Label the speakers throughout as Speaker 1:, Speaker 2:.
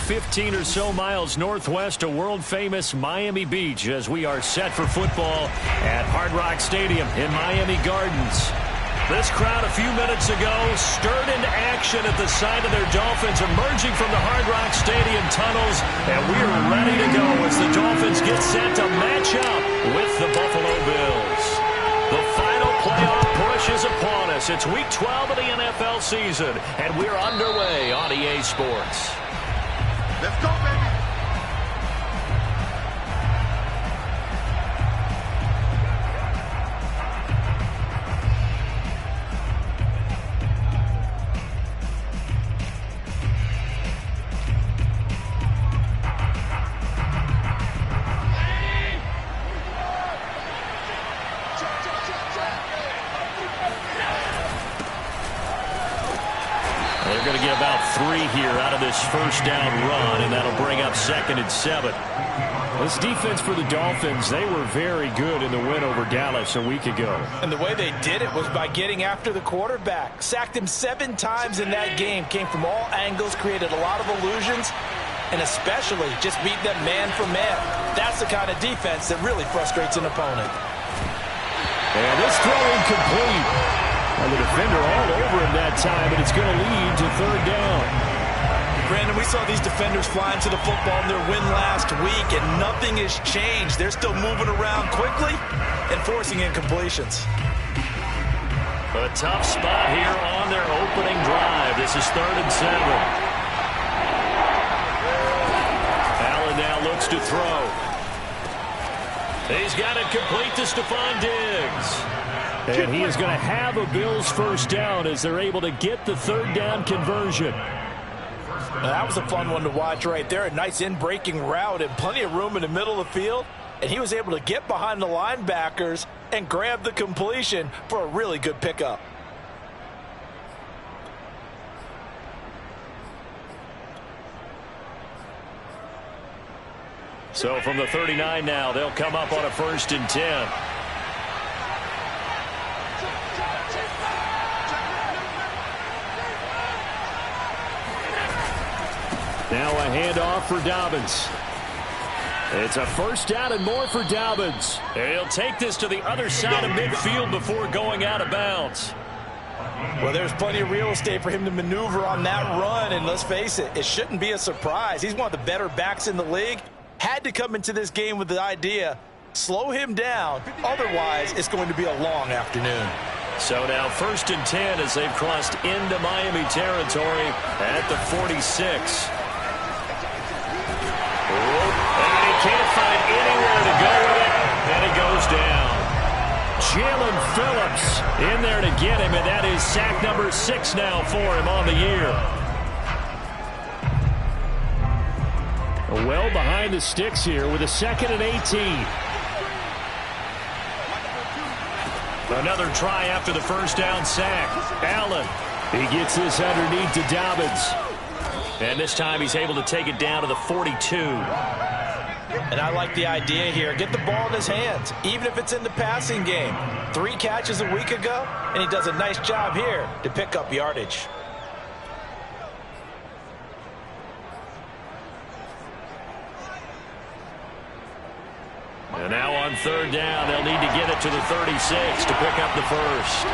Speaker 1: 15 or so miles northwest of world-famous Miami Beach as we are set for football at Hard Rock Stadium in Miami Gardens. This crowd a few minutes ago stirred into action at the sight of their Dolphins emerging from the Hard Rock Stadium tunnels, and we are ready to go as the Dolphins get set to match up with the Buffalo Bills. The final playoff push is upon us. It's Week 12 of the NFL season, and we're underway on EA Sports.
Speaker 2: Let's go, baby.
Speaker 1: They're going to get about 3 here out of this first down run, and that'll bring up 2nd and 7. This defense for the Dolphins, they were very good in the win over Dallas a week ago.
Speaker 3: And the way they did it was by getting after the quarterback. Sacked him 7 times in that game. Came from all angles, created a lot of illusions, and especially just beat them man for man. That's the kind of defense that really frustrates an opponent.
Speaker 1: And this throw incomplete. And the defender all over him that time, and it's going to lead to 3rd down.
Speaker 3: Brandon, we saw these defenders flying to the football in their win last week, and nothing has changed. They're still moving around quickly and forcing incompletions.
Speaker 1: A tough spot here on their opening drive. This is 3rd and 7. Allen now looks to throw. He's got it complete to Stephon Diggs. And he is going to have a Bills first down as they're able to get the 3rd down conversion.
Speaker 3: That was a fun one to watch right there. A nice in-breaking route and plenty of room in the middle of the field. And he was able to get behind the linebackers and grab the completion for a really good pickup.
Speaker 1: So from the 39 now, they'll come up on a 1st and 10. Now a handoff for Dobbins. It's a 1st down and more for Dobbins. And he'll take this to the other side of midfield before going out of bounds.
Speaker 3: Well, there's plenty of real estate for him to maneuver on that run, and let's face it, it shouldn't be a surprise. He's one of the better backs in the league. Had to come into this game with the idea, slow him down, otherwise it's going to be a long afternoon.
Speaker 1: So now 1st and 10 as they've crossed into Miami territory at the 46. And he can't find anywhere to go with it, and he goes down. Jalen Phillips in there to get him, and that is sack number 6 now for him on the year. Well behind the sticks here with a 2nd and 18. Another try after the 1st down sack. Allen, he gets this underneath to Dobbins. And this time he's able to take it down to the 42.
Speaker 3: And I like the idea here. Get the ball in his hands, even if it's in the passing game. 3 catches a week ago, and he does a nice job here to pick up yardage.
Speaker 1: And now on 3rd down, they'll need to get it to the 36 to pick up the 1st.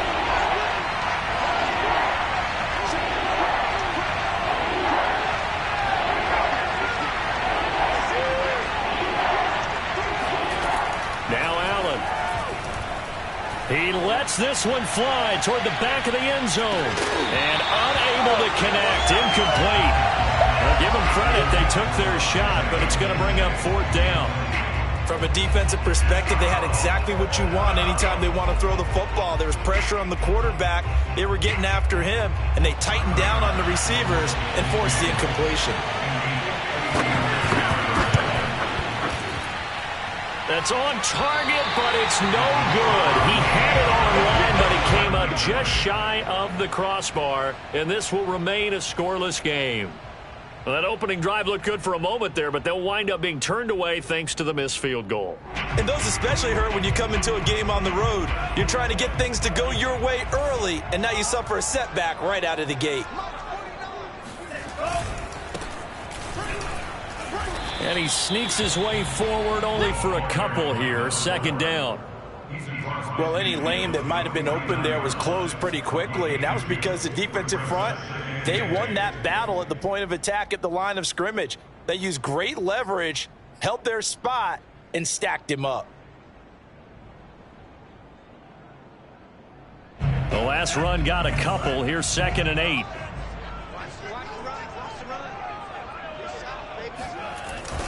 Speaker 1: He lets this one fly toward the back of the end zone. And unable to connect. Incomplete. Now give them credit. They took their shot, but it's going to bring up 4th down.
Speaker 3: From a defensive perspective, they had exactly what you want anytime they want to throw the football. There was pressure on the quarterback. They were getting after him, and they tightened down on the receivers and forced the incompletion.
Speaker 1: That's on target, but it's no good. He had it on line, but it came up just shy of the crossbar, and this will remain a scoreless game. Well, that opening drive looked good for a moment there, but they'll wind up being turned away thanks to the missed field goal.
Speaker 3: And those especially hurt when you come into a game on the road. You're trying to get things to go your way early, and now you suffer a setback right out of the gate.
Speaker 1: And he sneaks his way forward only for a couple here. Second down.
Speaker 3: Well, any lane that might have been open there was closed pretty quickly, and that was because the defensive front, they won that battle at the point of attack at the line of scrimmage. They used great leverage, held their spot, and stacked him up.
Speaker 1: The last run got a couple. Here's 2nd and 8.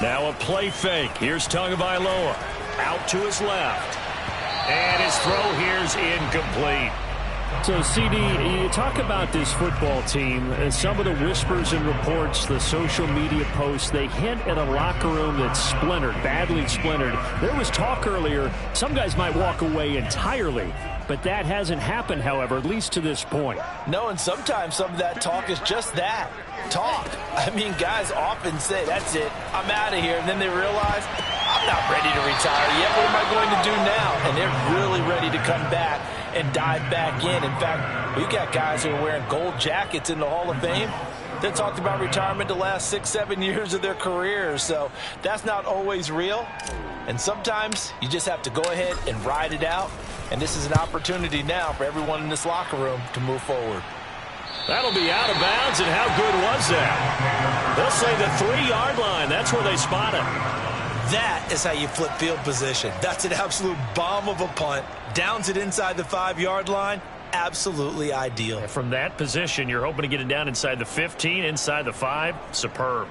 Speaker 1: Now a play fake. Here's Tagovailoa. Out to his left. And his throw here's incomplete.
Speaker 4: So, CD, you talk about this football team, and some of the whispers and reports, the social media posts, they hint at a locker room that's splintered, badly splintered. There was talk earlier, some guys might walk away entirely, but that hasn't happened, however, at least to this point.
Speaker 3: No, and sometimes some of that talk is just that, talk. I mean, guys often say, that's it, I'm out of here, and then they realize, I'm not ready to retire yet. What am I going to do now? And they're really ready to come back and dive back in. In fact, we've got guys who are wearing gold jackets in the Hall of Fame that talked about retirement the last 6-7 years of their careers. So that's not always real. And sometimes you just have to go ahead and ride it out. And this is an opportunity now for everyone in this locker room to move forward.
Speaker 1: That'll be out of bounds, and how good was that? They'll say the 3-yard line. That's where they spot it.
Speaker 3: That is how you flip field position. That's an absolute bomb of a punt. Downs it inside the 5-yard line. Absolutely ideal.
Speaker 1: From that position, you're hoping to get it down inside the 15, inside the 5. Superb.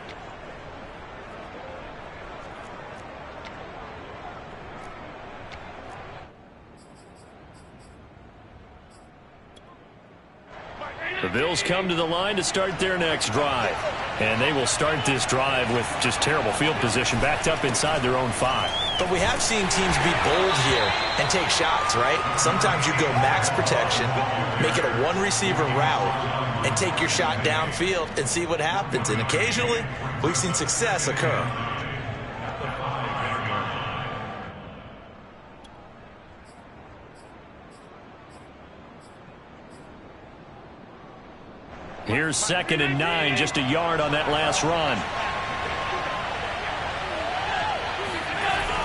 Speaker 1: The Bills come to the line to start their next drive. And they will start this drive with just terrible field position, backed up inside their own 5.
Speaker 3: But we have seen teams be bold here and take shots, right? Sometimes you go max protection, make it a one-receiver route, and take your shot downfield and see what happens. And occasionally, we've seen success occur.
Speaker 1: Here's 2nd and 9, just a yard on that last run.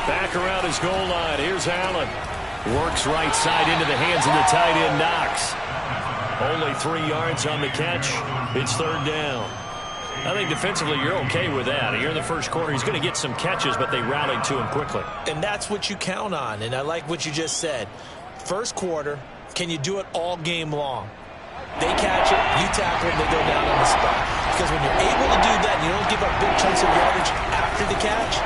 Speaker 1: Back around his goal line. Here's Allen. Works right side into the hands of the tight end, Knox. Only 3 yards on the catch. It's 3rd down. I think defensively you're okay with that. Here in the first quarter, he's going to get some catches, but they rallied to him quickly.
Speaker 3: And that's what you count on, and I like what you just said. First quarter, can you do it all game long? They catch it, you tackle them, they go down on the spot. Because when you're able to do that and you don't give up big chunks of yardage after the catch,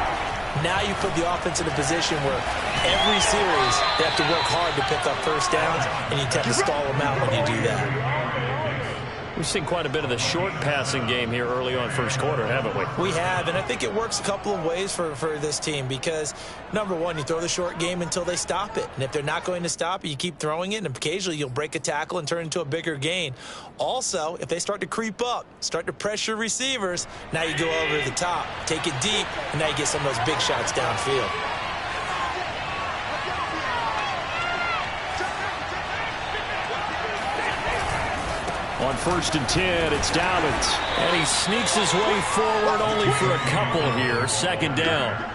Speaker 3: now you put the offense in a position where every series they have to work hard to pick up first downs, and you tend to stall them out when you do that.
Speaker 1: We've seen quite a bit of the short passing game here early on first quarter, haven't we?
Speaker 3: We have, and I think it works a couple of ways for this team because, number one, you throw the short game until they stop it. And if they're not going to stop it, you keep throwing it, and occasionally you'll break a tackle and turn into a bigger gain. Also, if they start to creep up, start to pressure receivers, now you go over the top, take it deep, and now you get some of those big shots downfield.
Speaker 1: On 1st and 10, it's Dobbins. And he sneaks his way forward only for a couple here. 2nd down.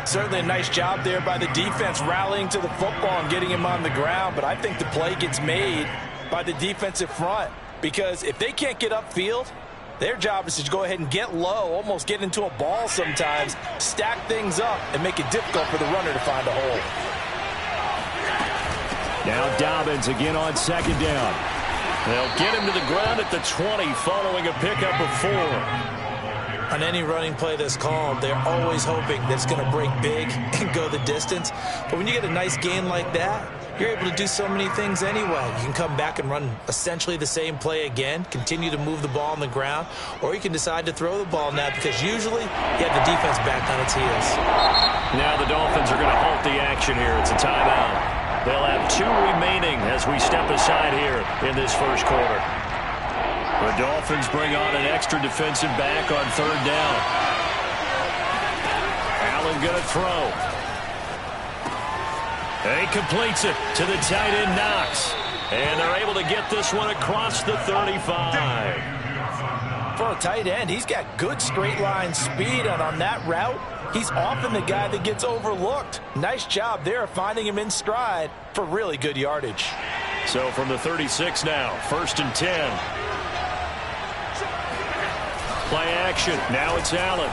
Speaker 3: Certainly a nice job there by the defense rallying to the football and getting him on the ground. But I think the play gets made by the defensive front. Because if they can't get upfield, their job is to go ahead and get low, almost get into a ball sometimes, stack things up, and make it difficult for the runner to find a hole.
Speaker 1: Now Dobbins again on 2nd down. They'll get him to the ground at the 20 following a pickup of 4.
Speaker 3: On any running play that's called, they're always hoping that it's going to break big and go the distance. But when you get a nice gain like that, you're able to do so many things anyway. You can come back and run essentially the same play again, continue to move the ball on the ground, or you can decide to throw the ball now because usually you have the defense back on its heels.
Speaker 1: Now the Dolphins are going to halt the action here. It's a timeout. They'll have 2 remaining as we step aside here in this first quarter. The Dolphins bring on an extra defensive back on 3rd down. Allen going to throw. He completes it to the tight end, Knox. And they're able to get this one across the 35.
Speaker 3: For a tight end, he's got good straight line speed, and on that route, he's often the guy that gets overlooked. Nice job there finding him in stride for really good yardage.
Speaker 1: So from the 36 now, 1st and 10. Play action. Now it's Allen.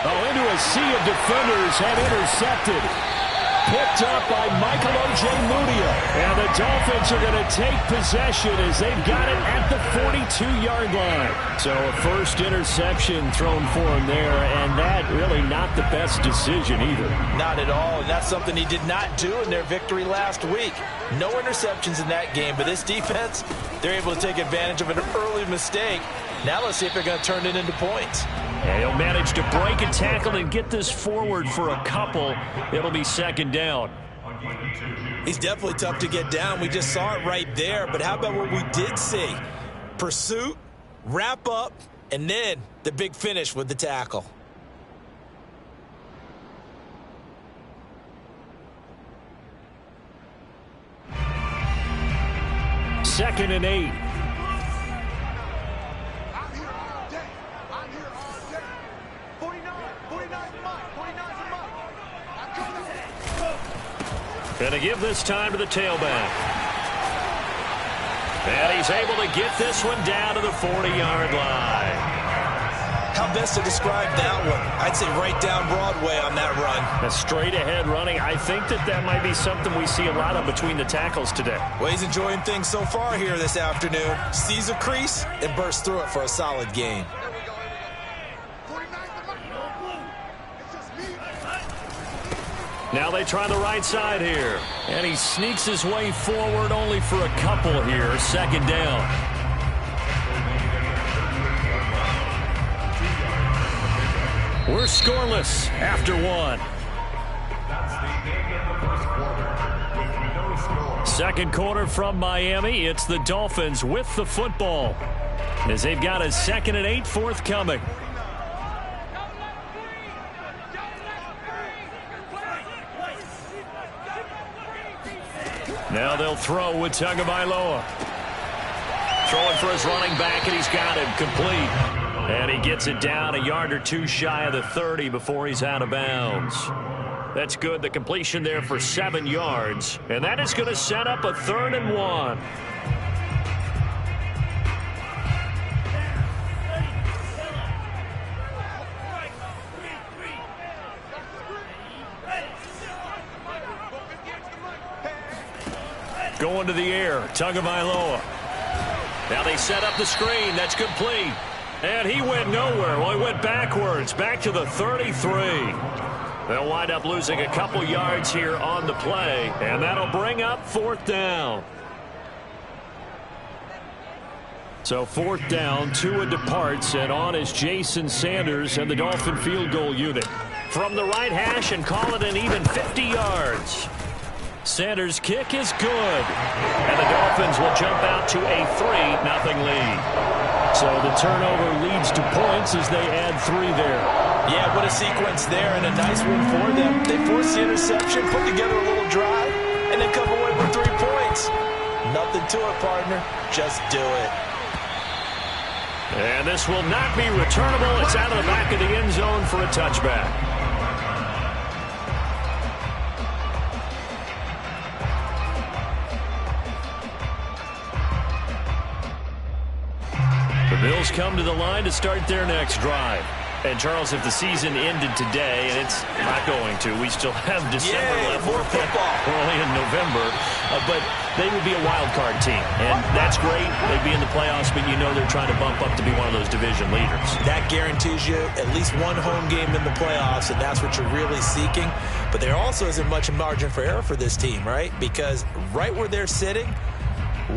Speaker 4: Oh, into a sea of defenders and intercepted. Picked up by Michael O.J. Mudia. And the Dolphins are going to take possession as they've got it at the 42-yard line. So a first interception thrown for him there, and that really not the best decision either.
Speaker 3: Not at all, and that's something he did not do in their victory last week. No interceptions in that game, but this defense, they're able to take advantage of an early mistake. Now let's see if they're going to turn it into points.
Speaker 1: And he'll manage to break a tackle and get this forward for a couple. It'll be 2nd down.
Speaker 3: He's definitely tough to get down. We just saw it right there. But how about what we did see? Pursuit, wrap up, and then the big finish with the tackle.
Speaker 1: Second and 8. Going to give this time to the tailback. And he's able to get this one down to the 40-yard line.
Speaker 3: How best to describe that one? I'd say right down Broadway on that run.
Speaker 1: A straight-ahead running. I think that might be something we see a lot of between the tackles today.
Speaker 3: Well, he's enjoying things so far here this afternoon. Sees a crease and bursts through it for a solid gain.
Speaker 1: Now they try the right side here. And he sneaks his way forward only for a couple here. 2nd down. We're scoreless after 1. 2nd quarter from Miami. It's the Dolphins with the football, as they've got a 2nd and 8 forthcoming. Now they'll throw with Tagovailoa. Throwing for his running back, and he's got him complete. And he gets it down a yard or two shy of the 30 before he's out of bounds. That's good. The completion there for 7 yards. And that is going to set up a 3rd and 1. Going to the air, Tagovailoa. Now they set up the screen. That's complete. And he went nowhere. Well, he went backwards, back to the 33. They'll wind up losing a couple yards here on the play, and that'll bring up 4th down. So 4th down, Tua departs, and on is Jason Sanders and the Dolphin field goal unit. From the right hash and call it an even 50 yards. Sanders' kick is good. And the Dolphins will jump out to a 3-0 lead. So the turnover leads to points as they add 3 there.
Speaker 3: Yeah, what a sequence there, and a nice one for them. They force the interception, put together a little drive, and then come away with 3 points. Nothing to it, partner. Just do it.
Speaker 1: And this will not be returnable. It's out of the back of the end zone for a touchback. The Bills come to the line to start their next drive. And, Charles, if the season ended today, and it's not going to, we still have December left.
Speaker 3: More football.
Speaker 1: We're only in November. But they would be a wild card team. And that's great. They'd be in the playoffs, but you know they're trying to bump up to be one of those division leaders.
Speaker 3: That guarantees you at least one home game in the playoffs, and that's what you're really seeking. But there also isn't much margin for error for this team, right? Because right where they're sitting,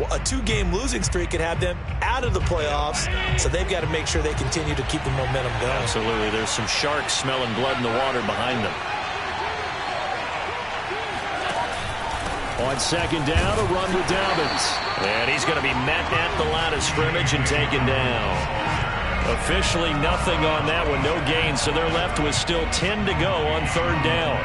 Speaker 3: a 2-game losing streak could have them out of the playoffs, so they've got to make sure they continue to keep the momentum going.
Speaker 1: Absolutely. There's some sharks smelling blood in the water behind them. On 2nd down, a run with Dobbins. And he's going to be met at the line of scrimmage and taken down. Officially nothing on that one, no gain, so they're left with still 10 to go on 3rd down.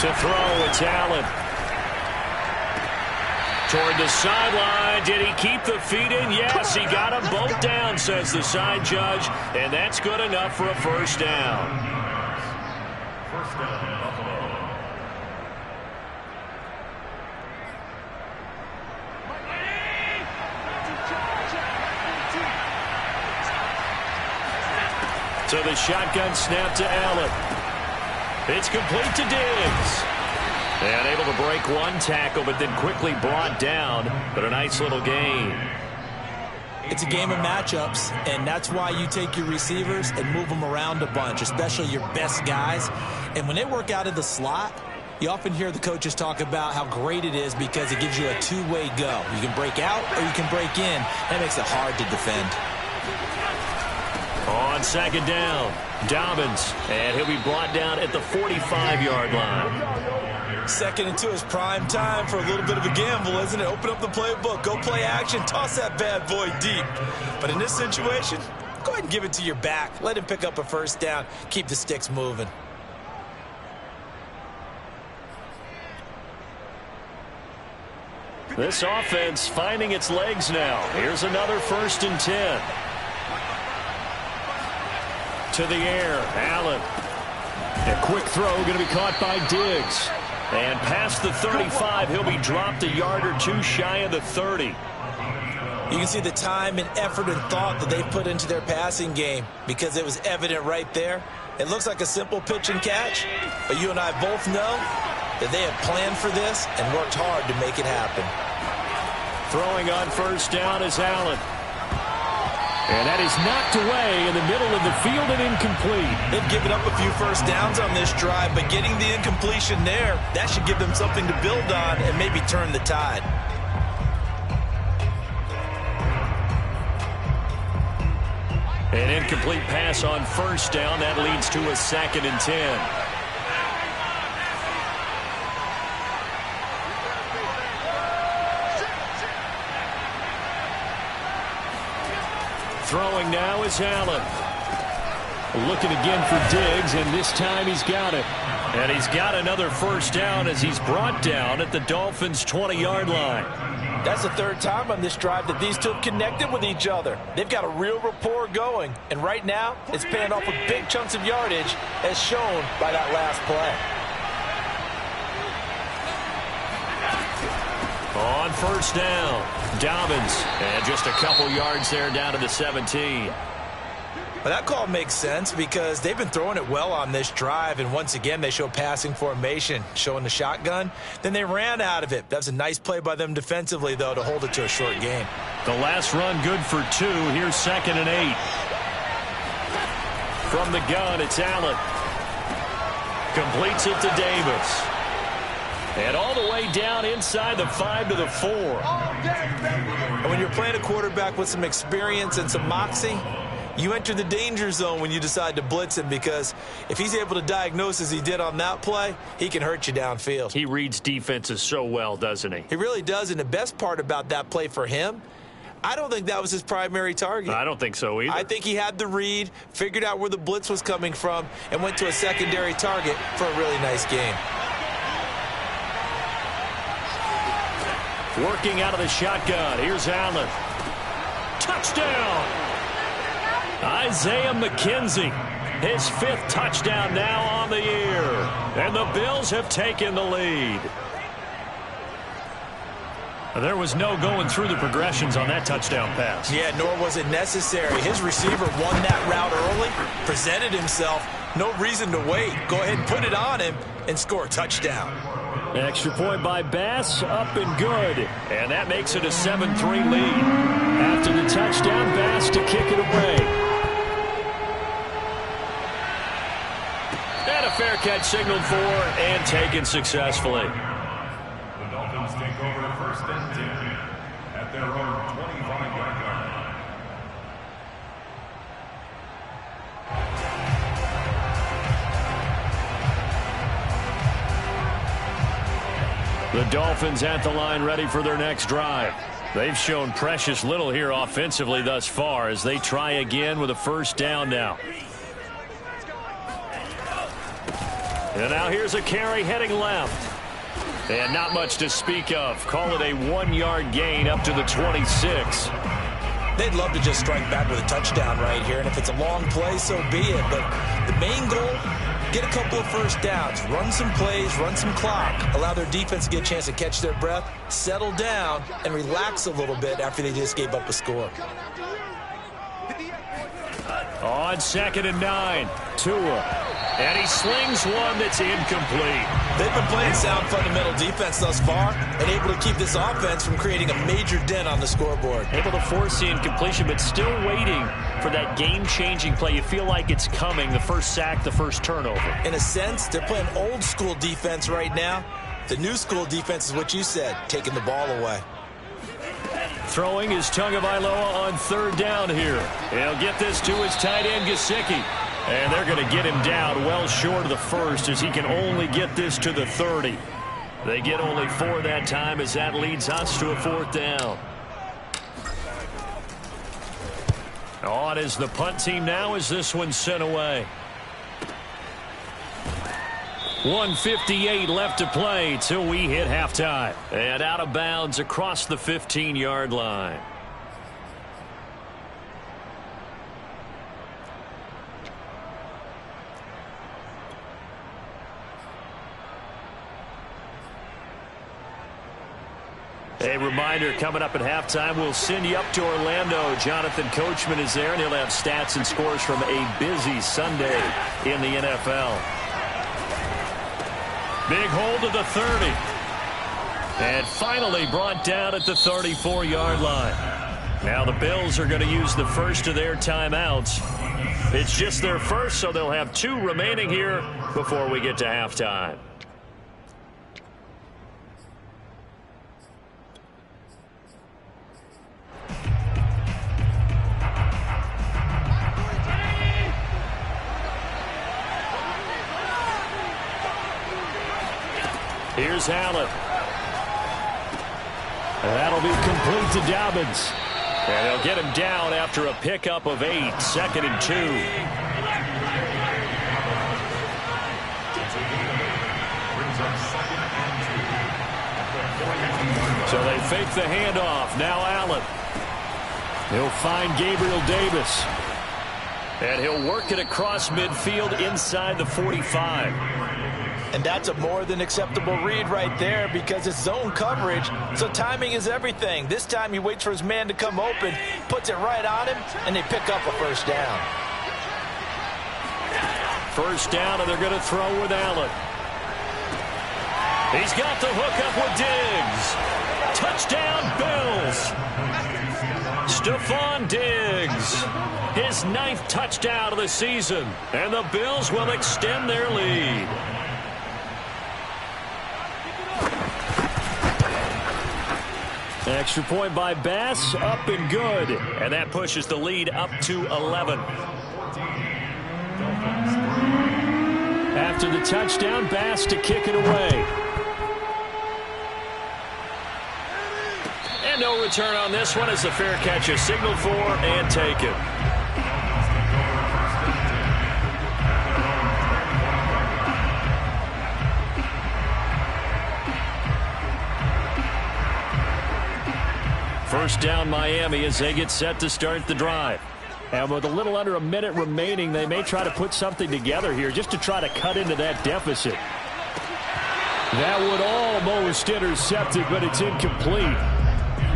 Speaker 1: To throw, it's Allen. Toward the sideline. Did he keep the feet in? Yes, he got them both down, says the side judge. And that's good enough for a first down.
Speaker 2: First down, Buffalo.
Speaker 1: So the shotgun snap to Allen. It's complete to Diggs. And able to break one tackle, but then quickly brought down. But a nice little gain.
Speaker 3: It's a game of matchups, and that's why you take your receivers and move them around a bunch, especially your best guys. And when they work out of the slot, you often hear the coaches talk about how great it is because it gives you a two-way go. You can break out or you can break in. That makes it hard to defend.
Speaker 1: On second down, Dobbins, and he'll be brought down at the 45-yard line.
Speaker 3: Second and 2 is prime time for a little bit of a gamble, isn't it? Open up the playbook, go play action, toss that bad boy deep. But in this situation, go ahead and give it to your back. Let him pick up a first down. Keep the sticks moving.
Speaker 1: This offense finding its legs now. Here's another 1st and 10. To the air, Allen. A quick throw going to be caught by Diggs. And past the 35, he'll be dropped a yard or two shy of the 30.
Speaker 3: You can see the time and effort and thought that they put into their passing game because it was evident right there. It looks like a simple pitch and catch, but you and I both know that they have planned for this and worked hard to make it happen.
Speaker 1: Throwing on first down is Allen. And that is knocked away in the middle of the field and incomplete.
Speaker 3: They've given up a few first downs on this drive, but getting the incompletion there, that should give them something to build on and maybe turn the tide.
Speaker 1: An incomplete pass on first down. That leads to a 2nd and 10. Throwing now is Allen. Looking again for Diggs, and this time he's got it. And he's got another first down as he's brought down at the Dolphins' 20-yard line.
Speaker 3: That's the 3rd time on this drive that these two have connected with each other. They've got a real rapport going, and right now it's paying off with big chunks of yardage as shown by that last play.
Speaker 1: On first down, Dobbins, and just a couple yards there down to the 17.
Speaker 3: But that call makes sense because they've been throwing it well on this drive, and once again they show passing formation, showing the shotgun. Then they ran out of it. That was a nice play by them defensively, though, to hold it to a short game.
Speaker 1: The last run good for 2. Here's 2nd and 8. From the gun, it's Allen. Completes it to Davis. And all the way down inside the 5 to the 4.
Speaker 3: And when you're playing a quarterback with some experience and some moxie, you enter the danger zone when you decide to blitz him, because if he's able to diagnose as he did on that play, he can hurt you downfield.
Speaker 1: He reads defenses so well, doesn't he?
Speaker 3: He really does, and the best part about that play for him, I don't think that was his primary target.
Speaker 1: I don't think so either.
Speaker 3: I think he had the read, figured out where the blitz was coming from, and went to a secondary target for a really nice game.
Speaker 1: Working out of the shotgun. Here's Allen. Touchdown! Isaiah McKenzie. His 5th touchdown now on the year. And the Bills have taken the lead. There was no going through the progressions on that touchdown pass.
Speaker 3: Yeah, nor was it necessary. His receiver won that route early, presented himself. No reason to wait. Go ahead and put it on him and score a touchdown.
Speaker 1: Extra point by Bass, up and good. And that makes it a 7-3 lead. After the touchdown, Bass to kick it away. And a fair catch signaled for and taken successfully.
Speaker 2: The Dolphins take over 1st and 10 at their own 25-yard line.
Speaker 1: The Dolphins at the line, ready for their next drive. They've shown precious little here offensively thus far as they try again with a first down now. And now here's a carry heading left. And not much to speak of. Call it a 1-yard gain up to the 26.
Speaker 3: They'd love to just strike back with a touchdown right here, and if it's a long play, so be it. But the main goal, get a couple of first downs, run some plays, run some clock, allow their defense to get a chance to catch their breath, settle down, and relax a little bit after they just gave up a score.
Speaker 1: On 2nd and 9, Tua. And he slings one that's incomplete.
Speaker 3: They've been playing sound fundamental defense thus far and able to keep this offense from creating a major dent on the scoreboard.
Speaker 4: Able to force the incompletion, but still waiting for that game-changing play. You feel like it's coming, the first sack, the first turnover.
Speaker 3: In a sense, they're playing old-school defense right now. The new-school defense is what you said, taking the ball away.
Speaker 1: Throwing is Tagovailoa on 3rd down here. He'll get this to his tight end, Gesicki. And they're going to get him down well short of the first as he can only get this to the 30. They get only 4 that time as that leads us to a 4th down. On is the punt team now as this one's sent away. 1:58 left to play till we hit halftime. And out of bounds across the 15-yard line. A reminder, coming up at halftime, we'll send you up to Orlando. Jonathan Coachman is there, and he'll have stats and scores from a busy Sunday in the NFL. Big hold of the 30. And finally brought down at the 34-yard line. Now the Bills are going to use the first of their timeouts. It's just their first, so they'll have 2 remaining here before we get to halftime. Here's Allen. And that'll be complete to Dobbins. And they'll get him down after a pickup of 8, 2nd and 2. So they fake the handoff. Now Allen. He'll find Gabriel Davis. And he'll work it across midfield inside the 45.
Speaker 3: And that's a more than acceptable read right there because it's zone coverage, so timing is everything. This time he waits for his man to come open, puts it right on him, and they pick up a first down.
Speaker 1: First down, and they're going to throw with Allen. He's got the hook up with Diggs. Touchdown, Bills. Stephon Diggs. His 9th touchdown of the season, and the Bills will extend their lead. Extra point by Bass, up and good. And that pushes the lead up to 11. After the touchdown, Bass to kick it away. And no return on this one as the fair catch is signaled for and taken. First down Miami as they get set to start the drive. And with a little under a minute remaining, they may try to put something together here just to try to cut into that deficit. That would almost intercept it, but it's incomplete.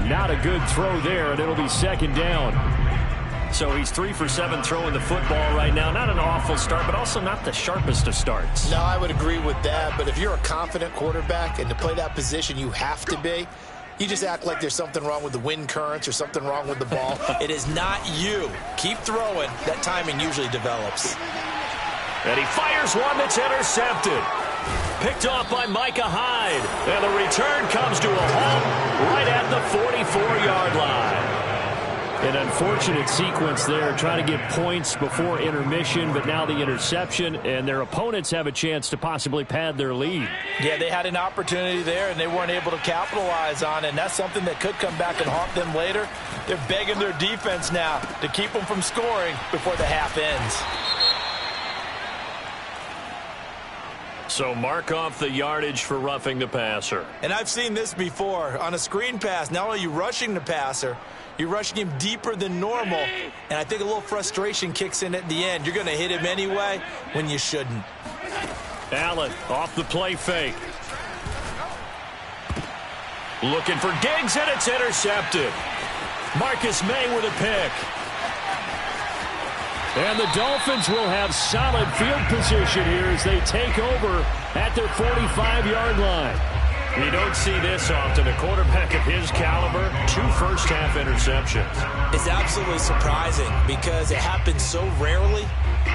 Speaker 1: Not a good throw there, and it'll be 2nd down. So he's 3 for 7 throwing the football right now. Not an awful start, but also not the sharpest of starts.
Speaker 3: No, I would agree with that, but if you're a confident quarterback and to play that position you have to be, you just act like there's something wrong with the wind currents or something wrong with the ball. It is not you. Keep throwing. That timing usually develops.
Speaker 1: And he fires one that's intercepted. Picked off by Micah Hyde. And the return comes to a halt right at the 44-yard line. An unfortunate sequence there, trying to get points before intermission, but now the interception, and their opponents have a chance to possibly pad their lead.
Speaker 3: Yeah, they had an opportunity there, and they weren't able to capitalize on it, and that's something that could come back and haunt them later. They're begging their defense now to keep them from scoring before the half ends.
Speaker 1: So mark off the yardage for roughing the passer.
Speaker 3: And I've seen this before. On a screen pass, not only are you rushing the passer, you're rushing him deeper than normal. And I think a little frustration kicks in at the end. You're going to hit him anyway when you shouldn't.
Speaker 1: Allen off the play fake. Looking for Diggs, and it's intercepted. Marcus May with a pick.
Speaker 4: And the Dolphins will have solid field position here as they take over at their 45-yard line.
Speaker 1: You don't see this often. A quarterback of his caliber, 2 first-half interceptions.
Speaker 3: It's absolutely surprising because it happens so rarely.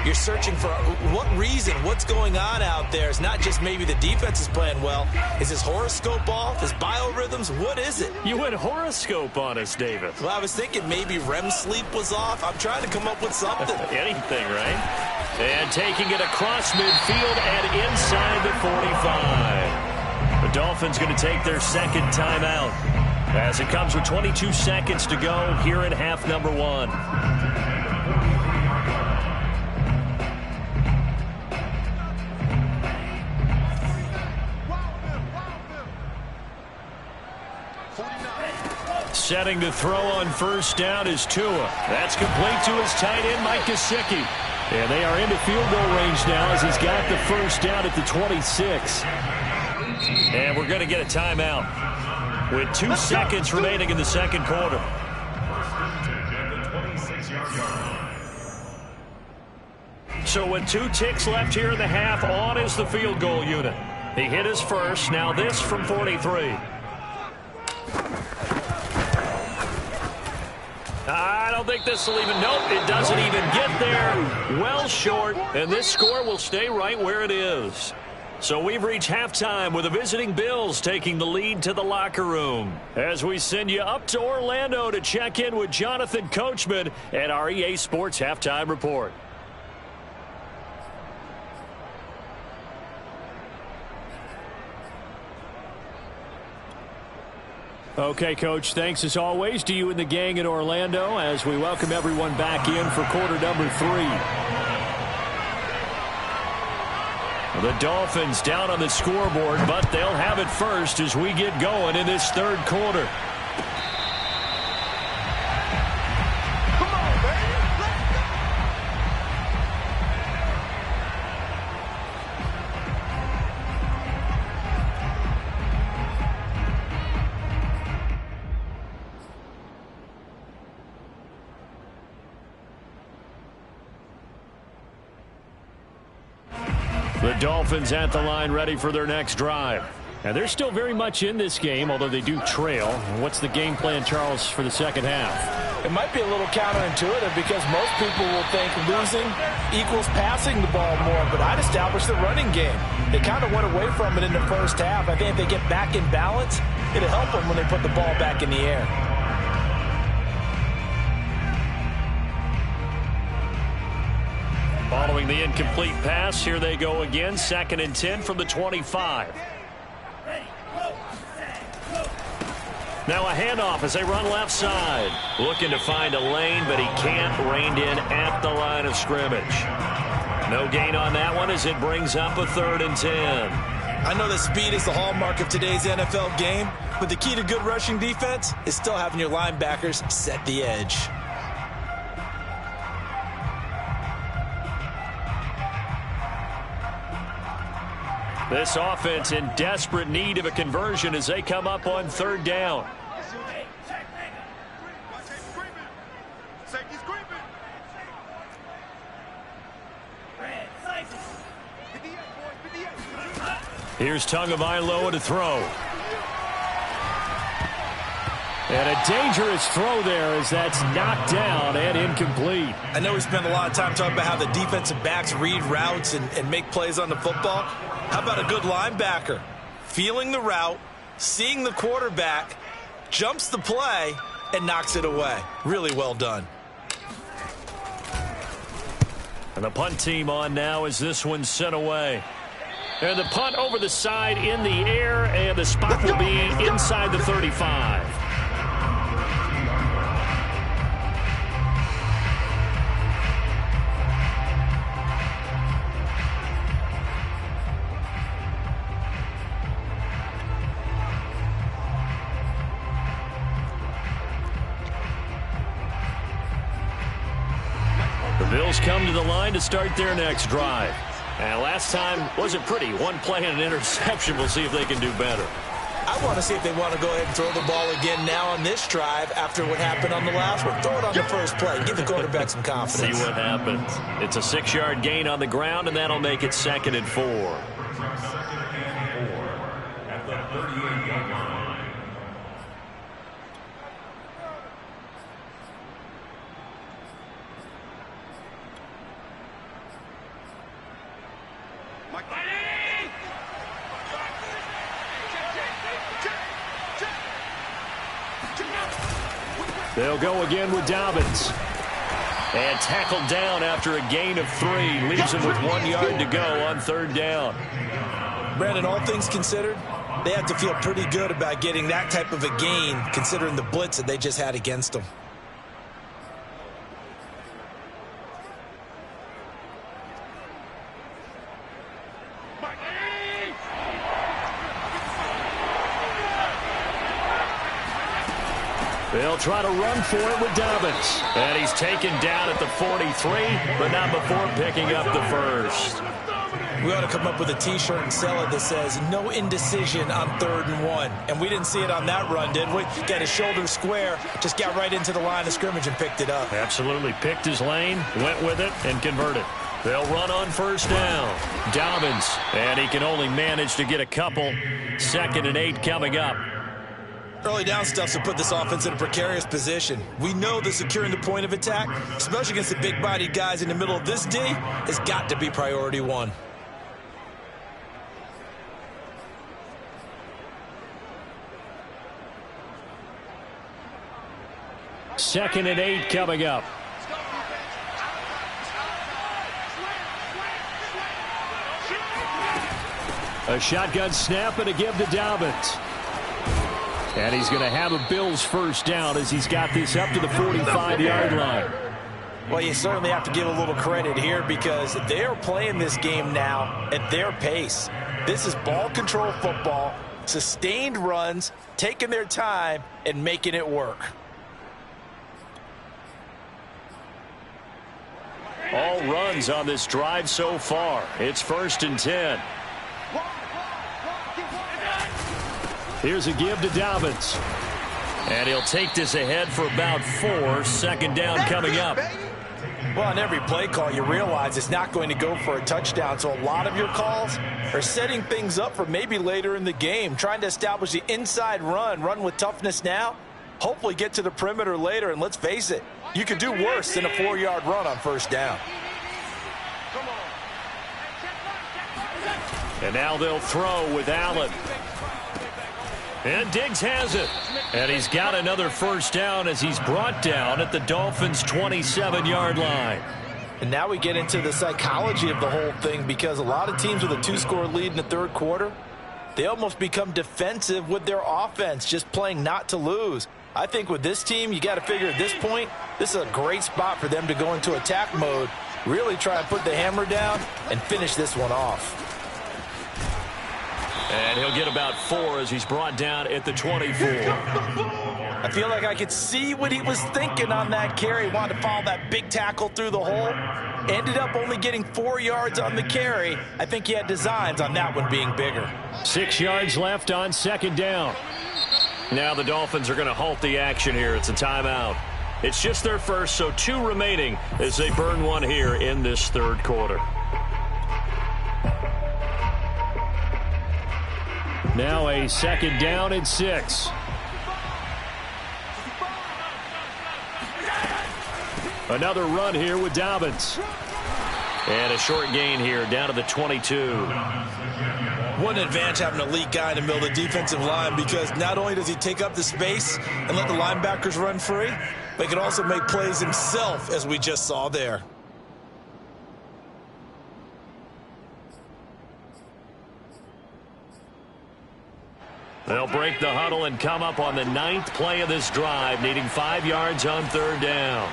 Speaker 3: You're searching for what reason, what's going on out there. It's not just maybe the defense is playing well. Is his horoscope off? His biorhythms? What is it?
Speaker 1: You went horoscope on us, David.
Speaker 3: Well, I was thinking maybe REM sleep was off. I'm trying to come up with something.
Speaker 1: Anything, right? And taking it across midfield and inside the 45. The Dolphins going to take their second timeout as it comes with 22 seconds to go here in half number 1. Setting to throw on first down is Tua. That's complete to his tight end, Mike Gesicki. And they are into field goal range now as he's got the first down at the 26. And we're going to get a timeout with 2 seconds remaining in the second quarter. So with 2 ticks left here in the half, on is the field goal unit. He hit his first. Now this from 43. I don't think this will even, nope, it doesn't even get there. Well short, and this score will stay right where it is. So we've reached halftime with the visiting Bills taking the lead to the locker room. As we send you up to Orlando to check in with Jonathan Coachman at our EA Sports Halftime Report.
Speaker 4: Okay, Coach, thanks as always to you and the gang in Orlando as we welcome everyone back in for quarter number 3. The Dolphins down on the scoreboard, but they'll have it first as we get going in this third quarter.
Speaker 5: Come on, baby. Let's go.
Speaker 4: The Dolphins at the line ready for their next drive. And they're still very much in this game, although they do trail. What's the game plan, Charles, for the second half?
Speaker 3: It might be a little counterintuitive because most people will think losing equals passing the ball more, but I'd establish the running game. They kind of went away from it in the first half. I think if they get back in balance, it'll help them when they put the ball back in the air.
Speaker 1: Following the incomplete pass, here they go again. 2nd and 10 from the 25. Now a handoff as they run left side. Looking to find a lane, but he can't. Reined in at the line of scrimmage. No gain on that one as it brings up a 3rd and 10.
Speaker 3: I know that speed is the hallmark of today's NFL game, but the key to good rushing defense is still having your linebackers set the edge.
Speaker 1: This offense in desperate need of a conversion as they come up on 3rd down. Here's Tagovailoa to throw.
Speaker 4: And a dangerous throw there as that's knocked down and incomplete.
Speaker 3: I know we spent a lot of time talking about how the defensive backs read routes and make plays on the football. How about a good linebacker? Feeling the route, seeing the quarterback, jumps the play, and knocks it away. Really well done.
Speaker 1: And the punt team on now as this one's sent away. And the punt over the side in the air, and the spot will be inside the 35. Bills come to the line to start their next drive. And last time wasn't pretty. One play and an interception. We'll see if they can do better.
Speaker 3: I want to see if they want to go ahead and throw the ball again now on this drive after what happened on the last one. Throw it on the first play. Give the quarterback some confidence.
Speaker 1: See what happens. It's a 6-yard gain on the ground, and that'll make it 2nd and 4.
Speaker 2: Second and 4 at the 38-yard line.
Speaker 1: They'll go again with Dobbins. And tackled down after a gain of 3. Leaves him with 1 yard to go on 3rd down.
Speaker 3: Brandon, all things considered, they have to feel pretty good about getting that type of a gain considering the blitz that they just had against them.
Speaker 1: They'll try to run for it with Dobbins. And he's taken down at the 43, but not before picking up the first.
Speaker 3: We ought to come up with a T-shirt and sell it that says, no indecision on 3rd and 1. And we didn't see it on that run, did we? Got his shoulder square, just got right into the line of scrimmage and picked it up.
Speaker 1: Absolutely picked his lane, went with it, and converted. They'll run on 1st down. Dobbins, and he can only manage to get a couple. 2nd and 8 coming up.
Speaker 3: Early down stuff to put this offense in a precarious position. We know that securing the point of attack, especially against the big-bodied guys in the middle of this D, has got to be priority 1.
Speaker 1: Second and 8 coming up. A shotgun snap and a give to Dobbins. And he's going to have a Bills first down as he's got this up to the 45-yard line.
Speaker 3: Well, you certainly have to give a little credit here because they are playing this game now at their pace. This is ball control football, sustained runs, taking their time, and making it work.
Speaker 1: All runs on this drive so far. It's 1st and 10. Here's a give to Dobbins. And he'll take this ahead for about 4. 2nd down coming up.
Speaker 3: Well, on every play call, you realize it's not going to go for a touchdown. So a lot of your calls are setting things up for maybe later in the game, trying to establish the inside run with toughness now, hopefully get to the perimeter later. And let's face it, you could do worse than a 4-yard run on 1st down.
Speaker 1: And now they'll throw with Allen. And Diggs has it. And he's got another first down as he's brought down at the Dolphins' 27-yard line.
Speaker 3: And now we get into the psychology of the whole thing because a lot of teams with a 2-score lead in the 3rd quarter, they almost become defensive with their offense, just playing not to lose. I think with this team, you got to figure at this point, this is a great spot for them to go into attack mode, really try and put the hammer down and finish this one off.
Speaker 1: And he'll get about 4 as he's brought down at the 24.
Speaker 3: I feel like I could see what he was thinking on that carry. Wanted to follow that big tackle through the hole. Ended up only getting 4 yards on the carry. I think he had designs on that one being bigger.
Speaker 1: 6 yards left on 2nd down. Now the Dolphins are going to halt the action here. It's a timeout. It's just their first, so 2 remaining as they burn one here in this 3rd quarter. Now a 2nd down and 6. Another run here with Dobbins. And a short gain here down to the 22.
Speaker 3: What an advantage having an elite guy in the middle of the defensive line because not only does he take up the space and let the linebackers run free, but he can also make plays himself as we just saw there.
Speaker 1: They'll break the huddle and come up on the 9th play of this drive, needing 5 yards on 3rd down.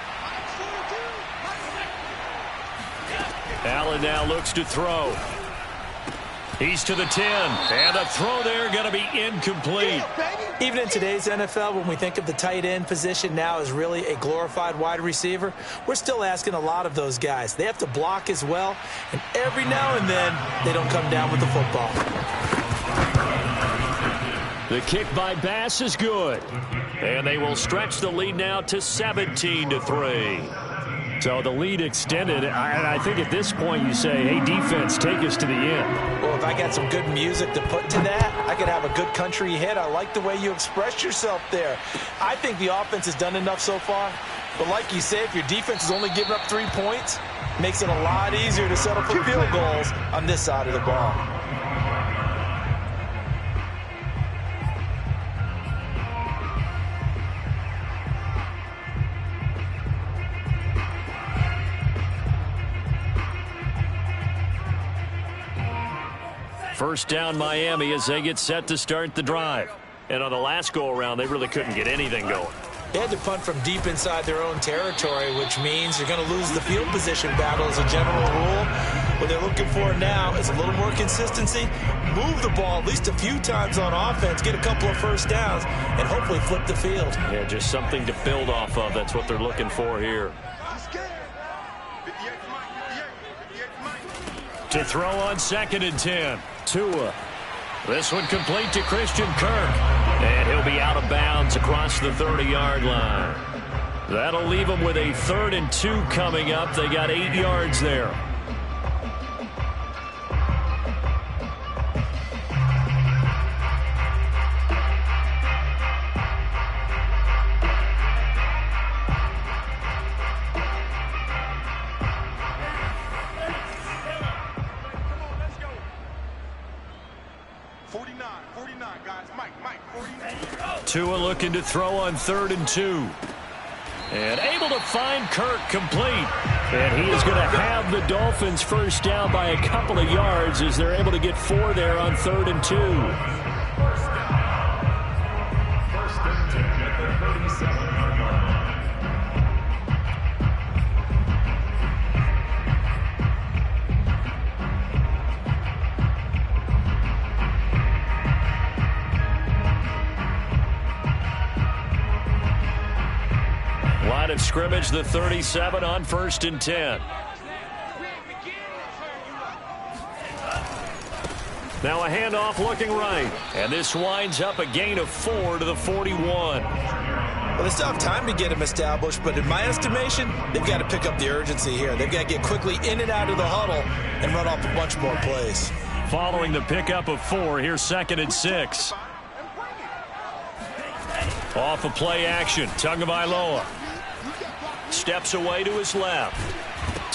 Speaker 1: Allen now looks to throw. He's to the 10, and a throw there going to be incomplete.
Speaker 3: Even in today's NFL, when we think of the tight end position now as really a glorified wide receiver, we're still asking a lot of those guys. They have to block as well, and every now and then they don't come down with the football.
Speaker 1: The kick by Bass is good, and they will stretch the lead now to 17-3. So the lead extended, and I think at this point you say, hey, defense, take us to the end.
Speaker 3: Well, if I got some good music to put to that, I could have a good country hit. I like the way you express yourself there. I think the offense has done enough so far. But like you say, if your defense is only giving up 3 points, it makes it a lot easier to settle for field goals on this side of the ball.
Speaker 1: First down Miami as they get set to start the drive. And on the last go-around, they really couldn't get anything going.
Speaker 3: They had to punt from deep inside their own territory, which means you're going to lose the field position battle as a general rule. What they're looking for now is a little more consistency, move the ball at least a few times on offense, get a couple of first downs, and hopefully flip the field.
Speaker 1: Yeah, just something to build off of. That's what they're looking for here. To throw on 2nd and 10. Tua. This one complete to Christian Kirk. And he'll be out of bounds across the 30-yard line. That'll leave them with a 3rd and 2 coming up. They got 8 yards there. Tua looking to throw on 3rd and 2. And able to find Kirk complete. And he is going to have the Dolphins first down by a couple of yards as they're able to get 4 there on 3rd and 2.
Speaker 2: First and 10 at the 37-yard line.
Speaker 1: Line of scrimmage, the 37 on 1st and 10. Now a handoff looking right. And this winds up a gain of 4 to the 41.
Speaker 3: Well, they still have time to get him established, but in my estimation, they've got to pick up the urgency here. They've got to get quickly in and out of the huddle and run off a bunch more plays.
Speaker 1: Following the pickup of 4, here's 2nd and 6. Off of play action, Tagovailoa. Steps away to his left.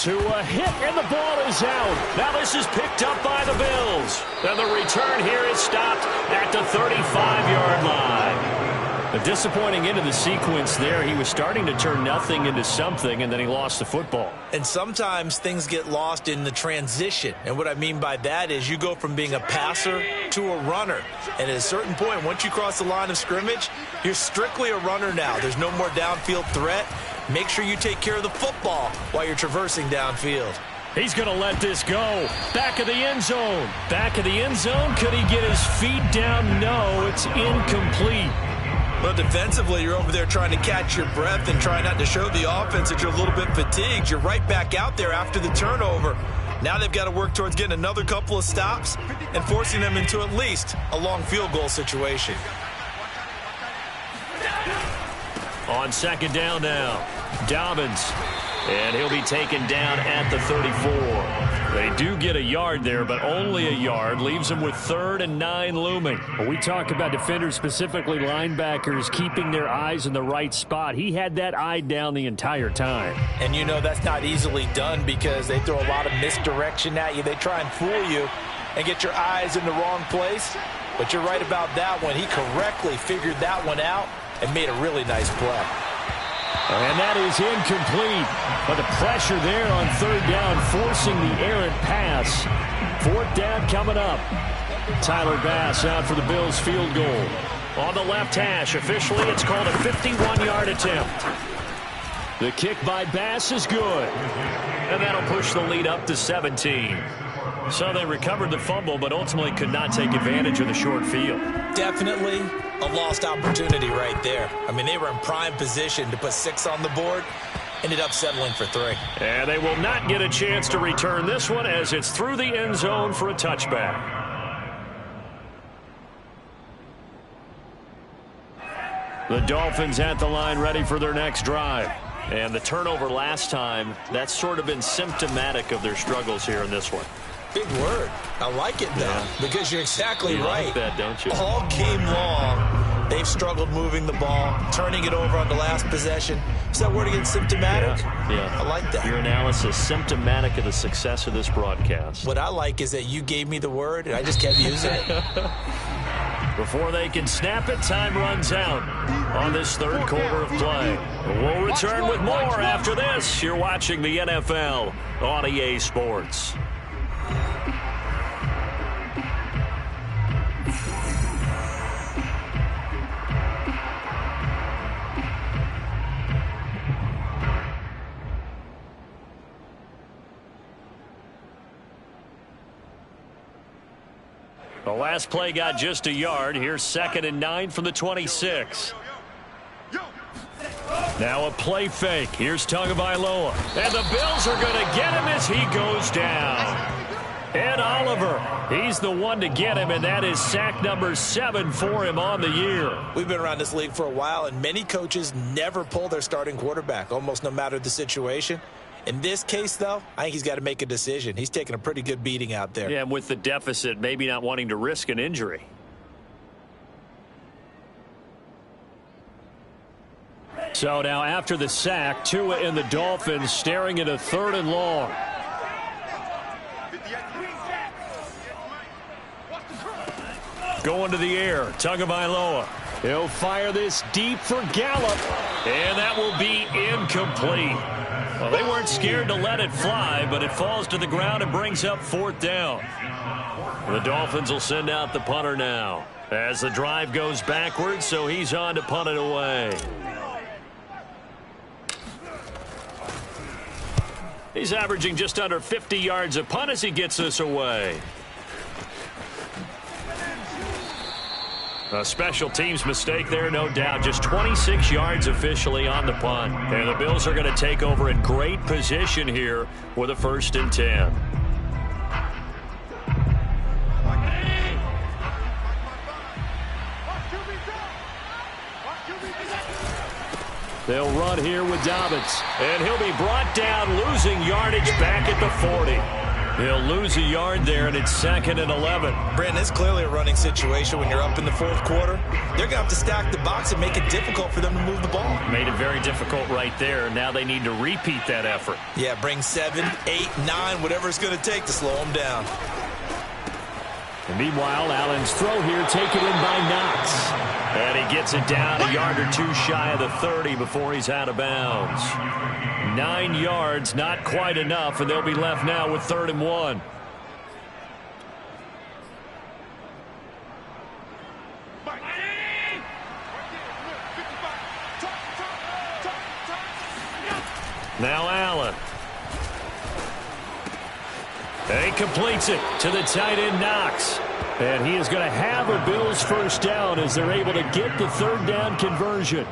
Speaker 1: To a hit, and the ball is out. Now this is picked up by the Bills. And the return here is stopped at the 35-yard line. A disappointing end of the sequence there. He was starting to turn nothing into something, and then he lost the football.
Speaker 3: And sometimes things get lost in the transition. And what I mean by that is you go from being a passer to a runner. And at a certain point, once you cross the line of scrimmage, you're strictly a runner now. There's no more downfield threat. Make sure you take care of the football while you're traversing downfield.
Speaker 1: He's going to let this go. Back of the end zone. Back of the end zone. Could he get his feet down? No, it's incomplete.
Speaker 3: Well, defensively, you're over there trying to catch your breath and try not to show the offense that you're a little bit fatigued. You're right back out there after the turnover. Now they've got to work towards getting another couple of stops and forcing them into at least a long field goal situation.
Speaker 1: On 2nd down now, Dobbins. And he'll be taken down at the 34. They do get a yard there, but only a yard. Leaves them with 3rd and 9 looming.
Speaker 4: When we talk about defenders, specifically linebackers, keeping their eyes in the right spot, he had that eye down the entire time.
Speaker 3: And you know that's not easily done because they throw a lot of misdirection at you. They try and fool you and get your eyes in the wrong place. But you're right about that one. He correctly figured that one out and made a really nice play.
Speaker 1: And that is incomplete. But the pressure there on 3rd down, forcing the errant pass. 4th down coming up. Tyler Bass out for the Bills field goal. On the left hash, officially it's called a 51-yard attempt. The kick by Bass is good. And that'll push the lead up to 17. So they recovered the fumble, but ultimately could not take advantage of the short field.
Speaker 3: Definitely a lost opportunity right there. I mean, they were in prime position to put 6 on the board. Ended up settling for 3.
Speaker 1: And they will not get a chance to return this one as it's through the end zone for a touchback. The Dolphins at the line ready for their next drive. And the turnover last time, that's sort of been symptomatic of their struggles here in this one.
Speaker 3: Big word. I like it, though, because you're exactly right.
Speaker 1: Like that, don't you?
Speaker 3: All game long, they've struggled moving the ball, turning it over on the last possession. Is that word again, symptomatic?
Speaker 1: Yeah.
Speaker 3: I like that.
Speaker 1: Your analysis, symptomatic of the success of this broadcast.
Speaker 3: What I like is that you gave me the word, and I just kept using it.
Speaker 1: Before they can snap it, time runs out on this third quarter of play. We'll return with more after this. You're watching the NFL on EA Sports. The last play got just a yard. Here's 2nd and 9 from the 26. Now a play fake. Here's Tagovailoa. And the Bills are going to get him as he goes down. Ed Oliver, he's the one to get him, and that is sack number 7 for him on the year.
Speaker 3: We've been around this league for a while, and many coaches never pull their starting quarterback, almost no matter the situation. In this case, though, I think he's got to make a decision. He's taking a pretty good beating out there.
Speaker 1: Yeah, and with the deficit, maybe not wanting to risk an injury. So now after the sack, Tua and the Dolphins staring at a 3rd and long. Going to the air, Tagovailoa. He'll fire this deep for Gallup, and that will be incomplete. Well, they weren't scared to let it fly, but it falls to the ground and brings up 4th down. The Dolphins will send out the punter now as the drive goes backwards, so he's on to punt it away. He's averaging just under 50 yards a punt as he gets this away. A special teams mistake there, no doubt. Just 26 yards officially on the punt. And the Bills are going to take over in great position here with a 1st and 10. They'll run here with Dobbins. And he'll be brought down, losing yardage back at the 40. He'll lose a yard there, and it's 2nd and 11.
Speaker 3: Brandon, it's clearly a running situation when you're up in the 4th quarter. They're going to have to stack the box and make it difficult for them to move the ball.
Speaker 1: Made it very difficult right there. Now they need to repeat that effort.
Speaker 3: Yeah, bring 7, 8, 9, whatever it's going to take to slow them down.
Speaker 1: And meanwhile, Allen's throw here taken in by Knox. And he gets it down a yard or 2 shy of the 30 before he's out of bounds. 9 yards, not quite enough, and they'll be left now with 3rd and 1. Now Allen. And he completes it to the tight end Knox. And he is going to have a Bills 1st down as they're able to get the 3rd down conversion.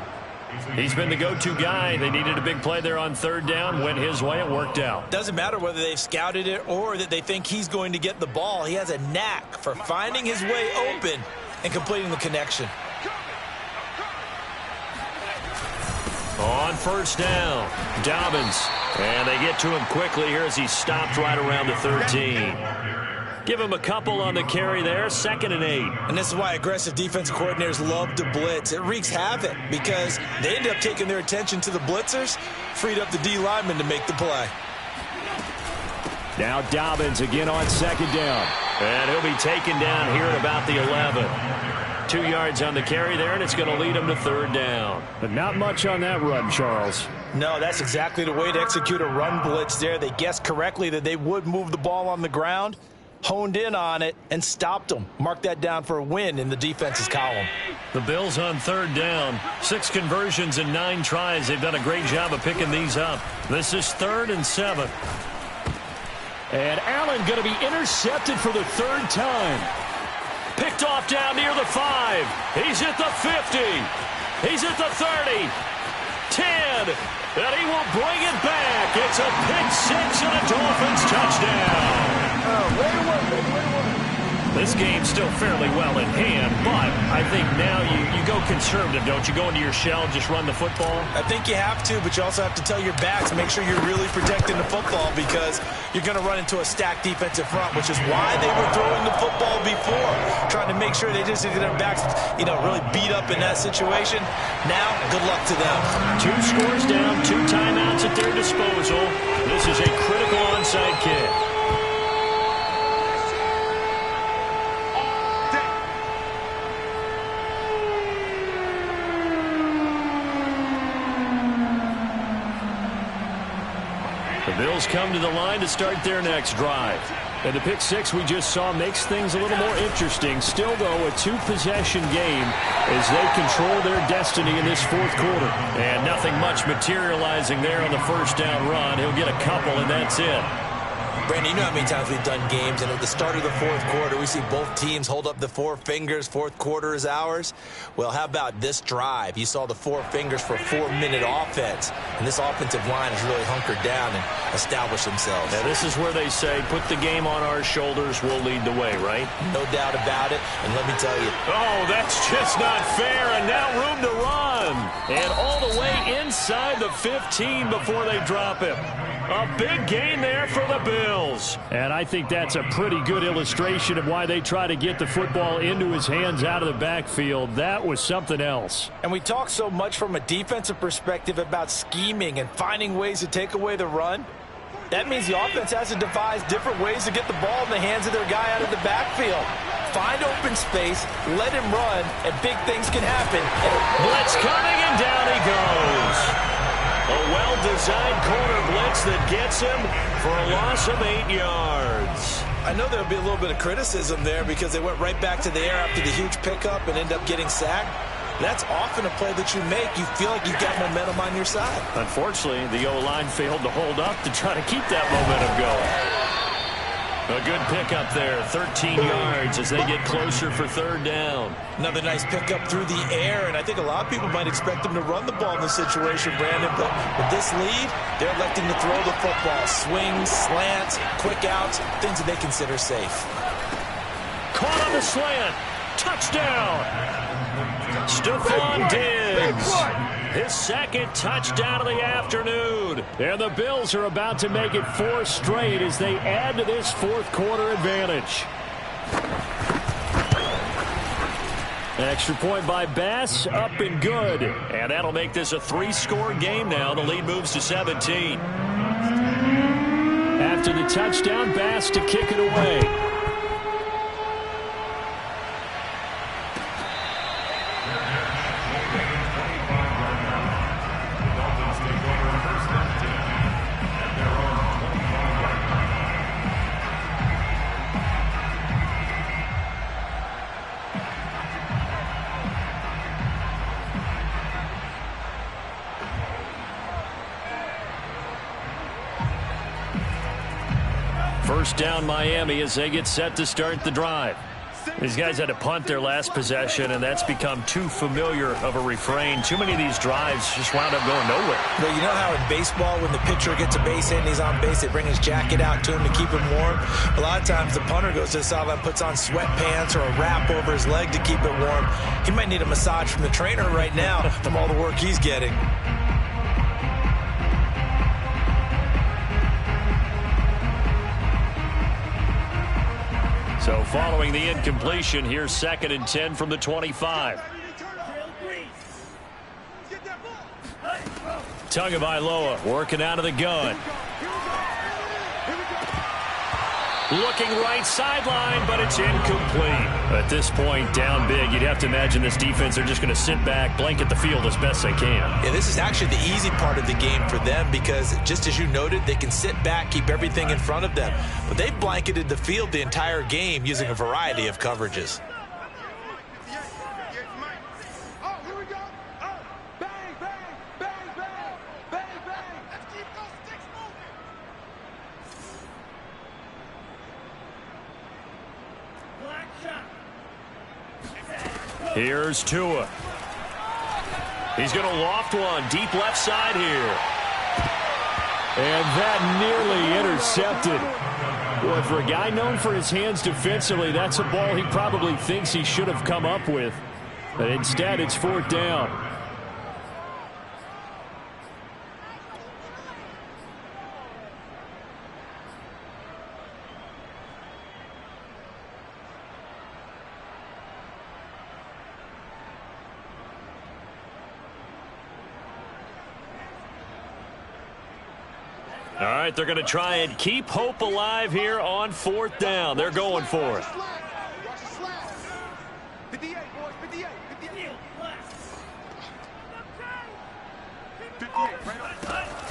Speaker 1: He's been the go-to guy. They needed a big play there on 3rd down. Went his way. It worked out.
Speaker 3: Doesn't matter whether they've scouted it or that they think he's going to get the ball. He has a knack for finding his way open and completing the connection.
Speaker 1: On 1st down, Dobbins. And they get to him quickly here as he stopped right around the 13. Give him a couple on the carry there, 2nd and 8.
Speaker 3: And this is why aggressive defensive coordinators love to blitz. It wreaks havoc because they end up taking their attention to the blitzers, freed up the D lineman to make the play.
Speaker 1: Now Dobbins again on 2nd down. And he'll be taken down here at about the 11. 2 yards on the carry there, and it's going to lead him to 3rd down.
Speaker 4: But not much on that run, Charles.
Speaker 3: No, that's exactly the way to execute a run blitz there. They guessed correctly that they would move the ball on the ground, honed in on it, and stopped them. Mark that down for a win in the defense's column.
Speaker 1: The Bills on 3rd down. 6 conversions and 9 tries. They've done a great job of picking these up. This is 3rd and 7.
Speaker 4: And Allen going to be intercepted for the third time.
Speaker 1: Picked off down near the 5. He's at the 50. He's at the 30. 10. And he will bring it back. It's a pick 6 and a Dolphins touchdown.
Speaker 5: Way to work, baby. Way to work.
Speaker 1: This game's still fairly well in hand, but I think now you go conservative, don't you? Go into your shell and just run the football?
Speaker 3: I think you have to, but you also have to tell your backs, make sure you're really protecting the football because you're going to run into a stacked defensive front, which is why they were throwing the football before, trying to make sure they just get their backs, really beat up in that situation. Now, good luck to them.
Speaker 1: 2 scores down, 2 timeouts at their disposal. This is a critical onside kick. The Bills come to the line to start their next drive. And the pick 6 we just saw makes things a little more interesting. Still, though, a 2-possession game as they control their destiny in this fourth quarter. And nothing much materializing there on the first down run. He'll get a couple, and that's it.
Speaker 3: Brandon, you know how many times we've done games, and at the start of the fourth quarter, we see both teams hold up the 4 fingers. Fourth quarter is ours. Well, how about this drive? You saw the 4 fingers for a 4-minute offense, and this offensive line has really hunkered down and established themselves.
Speaker 1: Now, this is where they say, put the game on our shoulders, we'll lead the way, right?
Speaker 3: No doubt about it, and let me tell you.
Speaker 1: Oh, that's just not fair, and now room to run. And all the way inside the 15 before they drop him. A big gain there for the Bills.
Speaker 4: And I think that's a pretty good illustration of why they try to get the football into his hands out of the backfield. That was something else.
Speaker 3: And we talk so much from a defensive perspective about scheming and finding ways to take away the run. That means the offense has to devise different ways to get the ball in the hands of their guy out of the backfield. Find open space, let him run, and big things can happen.
Speaker 1: Blitz coming, and down he goes. A well-designed corner blitz that gets him for a loss of 8 yards.
Speaker 3: I know there'll be a little bit of criticism there because they went right back to the air after the huge pickup and end up getting sacked. That's often a play that you make. You feel like you've got momentum on your side.
Speaker 1: Unfortunately, the O-line failed to hold up to try to keep that momentum going. A good pickup there, 13 yards as they get closer for third down.
Speaker 3: Another nice pickup through the air, and I think a lot of people might expect them to run the ball in this situation, Brandon, but with this lead, they're electing to throw the football. Swings, slants, quick outs, things that they consider safe.
Speaker 1: Caught on the slant. Touchdown. Stephon Diggs. His second touchdown of the afternoon.
Speaker 4: And the Bills are about to make it 4 straight as they add to this fourth quarter advantage. An extra point by Bass, up and good.
Speaker 1: And that'll make this a 3-score game now. The lead moves to 17.
Speaker 4: After the touchdown, Bass to kick it away.
Speaker 1: First down Miami as they get set to start the drive. These guys had to punt their last possession, and that's become too familiar of a refrain. Too many of these drives just wound up going nowhere.
Speaker 3: But you know how in baseball, when the pitcher gets a base hit and he's on base, they bring his jacket out to him to keep him warm? A lot of times the punter goes to the sideline, puts on sweatpants or a wrap over his leg to keep it warm. He might need a massage from the trainer right now from all the work he's getting.
Speaker 1: So following the incompletion, here's 2nd and 10 from the 25. Tagovailoa working out of the gun. Looking right sideline, but it's incomplete. At this point, down big, you'd have to imagine this defense, they're just going to sit back, blanket the field as best they can.
Speaker 3: Yeah, this is actually the easy part of the game for them because, just as you noted, they can sit back, keep everything in front of them. But they've blanketed the field the entire game using a variety of coverages.
Speaker 1: Here's Tua. He's going to loft one deep left side here. And that nearly intercepted. Boy, for a guy known for his hands defensively, that's a ball he probably thinks he should have come up with. But instead, it's 4th down. All right, they're going to try and keep hope alive here on 4th down. They're going for it.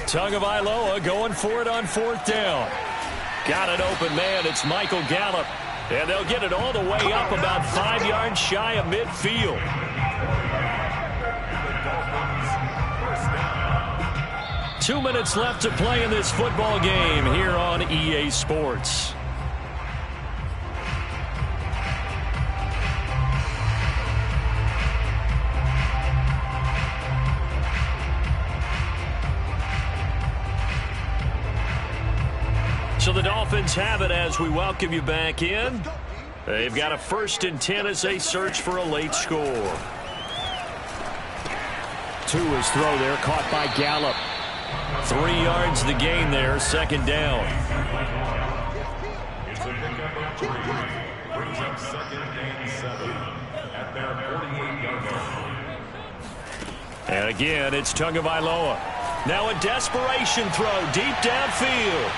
Speaker 1: Tagovailoa going for it on 4th down. Got an open man. It's Michael Gallup. And they'll get it all the way up about 5 yards shy of midfield. 2 minutes left to play in this football game here on EA Sports. So the Dolphins have it as we welcome you back in. They've got a 1st and 10 as they search for a late score. Tua's throw there caught by Gallup. 3 yards the gain there, 2nd down.
Speaker 2: It's a pickup of 3. Brings up 2nd and 7 at their 48-yard line.
Speaker 1: And again, it's Tagovailoa. Now a desperation throw deep downfield.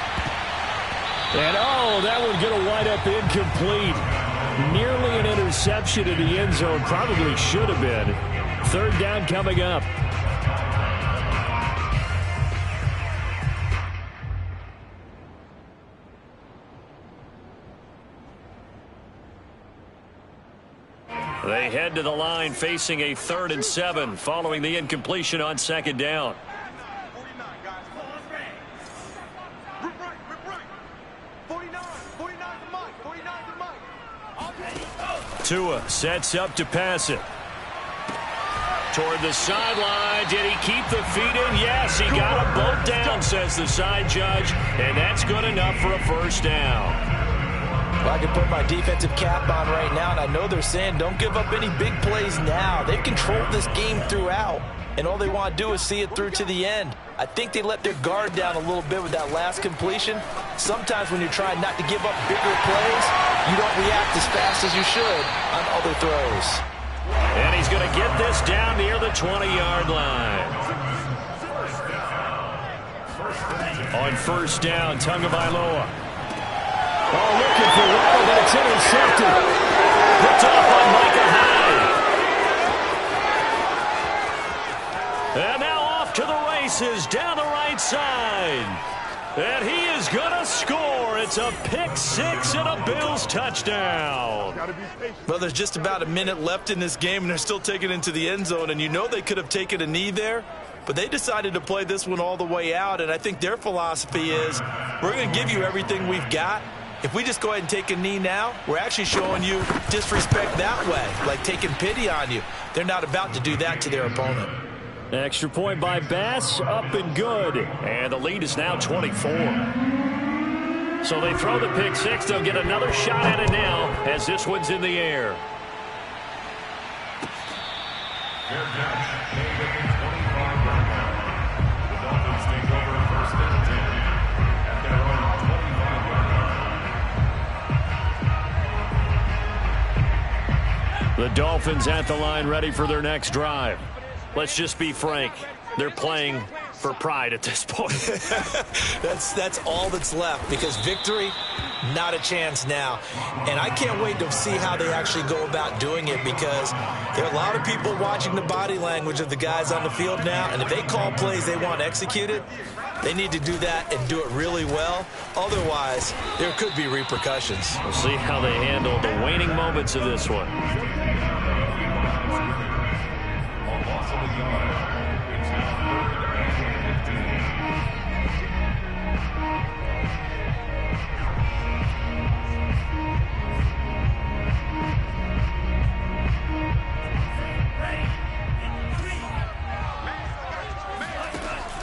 Speaker 1: And oh, that one going to wind up incomplete. Nearly an interception in the end zone. Probably should have been. 3rd down coming up. They head to the line facing a 3rd and 7 following the incompletion on 2nd down. Tua sets up to pass it. Toward the sideline. Did he keep the feet in? Yes, he got them both down, says the side judge. And that's good enough for a 1st down.
Speaker 3: Well, I can put my defensive cap on right now, and I know they're saying don't give up any big plays now. They've controlled this game throughout, and all they want to do is see it through to the end. I think they let their guard down a little bit with that last completion. Sometimes when you're trying not to give up bigger plays, you don't react as fast as you should on other throws.
Speaker 1: And he's going to get this down near the 20-yard line. On 1st down, Tagovailoa. Oh, looking for Waddle, but it's intercepted. Picked off by Micah Hyde. And now off to the races down the right side. And he is going to score. It's a pick 6 and a Bills touchdown.
Speaker 3: Well, there's just about a minute left in this game, and they're still taking it into the end zone. And you know they could have taken a knee there, but they decided to play this one all the way out. And I think their philosophy is we're going to give you everything we've got. If we just go ahead and take a knee now, we're actually showing you disrespect that way, like taking pity on you. They're not about to do that to their opponent.
Speaker 1: Extra point by Bass, up and good. And the lead is now 24. So they throw the pick 6. They'll get another shot at it now as this one's in the air.
Speaker 2: Fair catch. Made within 25-yard line. The Dolphins take over 1st and 10 at their own 25-yard line.
Speaker 1: The Dolphins at the line ready for their next drive. Let's just be frank. They're playing for pride at this point.
Speaker 3: That's all that's left, because victory, not a chance now. And I can't wait to see how they actually go about doing it, because there are a lot of people watching the body language of the guys on the field now, and if they call plays they want executed, they need to do that and do it really well. Otherwise, there could be repercussions.
Speaker 1: We'll see how they handle the waning moments of this one.